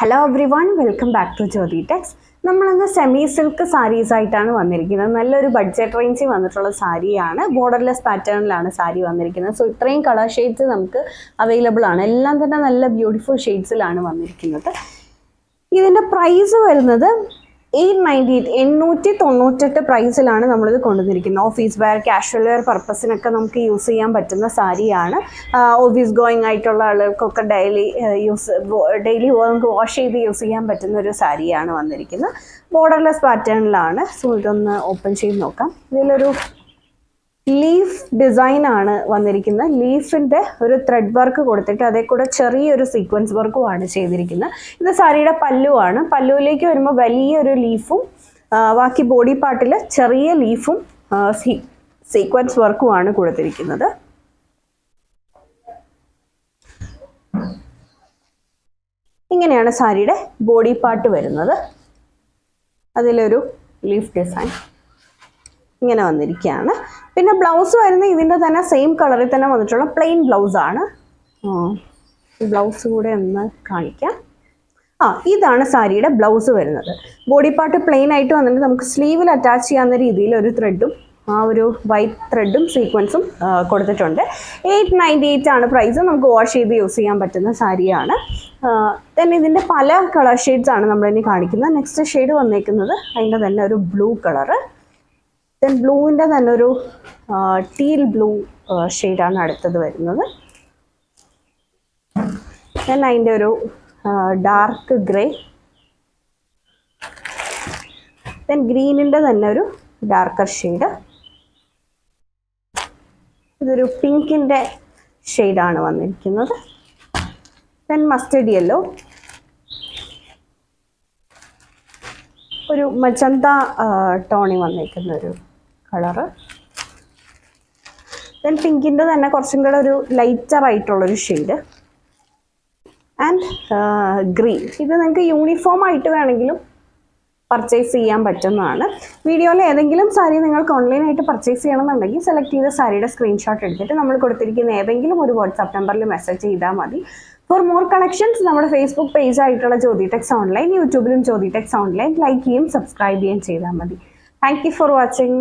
Hello everyone, welcome back to Jyothi Tex. നമ്മളിന്ന് semi silk saris ആയിട്ടാണ് വന്നിരിക്കുന്നത്. നല്ലൊരു ബഡ്ജറ്റ് റേഞ്ചിൽ വന്നിട്ടുള്ള സാരിയാണ്. ബോർഡർലെസ് പാറ്റേണിലാണ് സാരി വന്നിരിക്കുന്നത്. സോ ഇത്രയും കളർ ഷെയ്ഡ്സ് നമുക്ക് അവൈലബിൾ ആണ്. എല്ലാം തന്നെ നല്ല ബ്യൂട്ടിഫുൾ ഷെയ്ഡ്സിലാണ് വന്നിരിക്കുന്നത്. ഇതിൻ്റെ പ്രൈസ് വരുന്നത് 898 പ്രൈസിലാണ് നമ്മളിത് കൊണ്ടുവന്നിരിക്കുന്നത്. ഓഫീസ് വെയർ, കാഷ്വൽ വെയർ പർപ്പസിനൊക്കെ നമുക്ക് യൂസ് ചെയ്യാൻ പറ്റുന്ന സാരിയാണ്. ഓഫീസ് ഗോയിങ് ആയിട്ടുള്ള ആളുകൾക്കൊക്കെ ഡെയിലി നമുക്ക് വാഷ് ചെയ്ത് യൂസ് ചെയ്യാൻ പറ്റുന്ന ഒരു സാരിയാണ് വന്നിരിക്കുന്നത്. ബോർഡർലെസ് പാറ്റേണിലാണ്. സോ ഇതൊന്ന് ഓപ്പൺ ചെയ്ത് നോക്കാം. ഇതിലൊരു ലീഫ് ഡിസൈൻ ആണ് വന്നിരിക്കുന്നത്. ലീഫിൻ്റെ ഒരു ത്രെഡ് വർക്ക് കൊടുത്തിട്ട് അതേ കൂടെ ചെറിയൊരു സീക്വൻസ് വർക്കുമാണ് ചെയ്തിരിക്കുന്നത്. ഇത് സാരിയുടെ പല്ലുവാണ്. പല്ലുവിലേക്ക് വരുമ്പോൾ വലിയൊരു ലീഫും ബാക്കി ബോഡി പാർട്ടിൽ ചെറിയ ലീഫും സീക്വൻസ് വർക്കുമാണ് കൊടുത്തിരിക്കുന്നത്. ഇങ്ങനെയാണ് സാരിയുടെ ബോഡി പാർട്ട് വരുന്നത്. അതിലൊരു ലീഫ് ഡിസൈൻ ഇങ്ങനെ വന്നിരിക്കുകയാണ്. പിന്നെ ബ്ലൗസ് വരുന്നത് ഇതിൻ്റെ തന്നെ സെയിം കളറിൽ തന്നെ വന്നിട്ടുള്ള പ്ലെയിൻ ബ്ലൗസാണ്. ബ്ലൗസ് കൂടെ ഒന്ന് കാണിക്കാം. ഇതാണ് സാരിയുടെ ബ്ലൗസ് വരുന്നത്. ബോഡി പാർട്ട് പ്ലെയിൻ ആയിട്ട് വന്നിട്ട് നമുക്ക് സ്ലീവിൽ അറ്റാച്ച് ചെയ്യാവുന്ന രീതിയിൽ ഒരു ത്രെഡും ഒരു വൈറ്റ് ത്രെഡും സീക്വൻസും കൊടുത്തിട്ടുണ്ട്. 898 ആണ് പ്രൈസ്. നമുക്ക് വാഷ് ചെയ്ത് യൂസ് ചെയ്യാൻ പറ്റുന്ന സാരിയാണ്. then ഇതിൻ്റെ പല കളർ ഷെയ്ഡ്സ് ആണ് നമ്മളിനി കാണിക്കുന്നത്. നെക്സ്റ്റ് ഷെയ്ഡ് വന്നേക്കുന്നത് അതിൻ്റെ തന്നെ ഒരു ബ്ലൂ കളറ്. ദെൻ ബ്ലൂവിൻ്റെ തന്നെ ഒരു ടീൽ ബ്ലൂ ഷെയ്ഡാണ് അടുത്തത് വരുന്നത്. ദെൻ അതിൻ്റെ ഒരു ഡാർക്ക് ഗ്രേ. ദെൻ ഗ്രീനിൻ്റെ തന്നെ ഒരു ഡാർക്കർ ഷെയ്ഡ്. ഇതൊരു പിങ്കിൻ്റെ ഷെയ്ഡാണ് വന്നിരിക്കുന്നത്. ദെൻ മസ്റ്റർഡ് യെല്ലോ, ഒരു മജന്ത ടോണിൽ വന്നിരിക്കുന്ന ഒരു കളറ്. ദെൻ പിങ്കിൻ്റെ തന്നെ കുറച്ചും കൂടെ ഒരു ലൈറ്റർ ആയിട്ടുള്ളൊരു ഷെയ്ഡ്. And green. ഇത് നിങ്ങൾക്ക് യൂണിഫോം ആയിട്ട് വേണമെങ്കിലും പർച്ചേസ് ചെയ്യാൻ പറ്റുന്നതാണ്. വീഡിയോയിൽ ഏതെങ്കിലും സാരി നിങ്ങൾക്ക് ഓൺലൈനായിട്ട് പർച്ചേസ് ചെയ്യണമെന്നുണ്ടെങ്കിൽ സെലക്ട് ചെയ്ത സാരിയുടെ സ്ക്രീൻഷോട്ട് എടുത്തിട്ട് നമ്മൾ കൊടുത്തിരിക്കുന്ന ഏതെങ്കിലും ഒരു വാട്സാപ്പ് നമ്പറിൽ മെസ്സേജ് ചെയ്താൽ മതി. ഫോർ മോർ കളക്ഷൻസ് നമ്മുടെ ഫേസ്ബുക്ക് പേജ് ആയിട്ടുള്ള ജ്യോതി ടെക്സ് ഓൺലൈൻ, യൂട്യൂബിലും ജ്യോതി ടെക്സ് ഓൺലൈൻ ലൈക്ക് ചെയ്യും സബ്സ്ക്രൈബ് ചെയ്യുകയും ചെയ്താൽ മതി. Thank you for watching.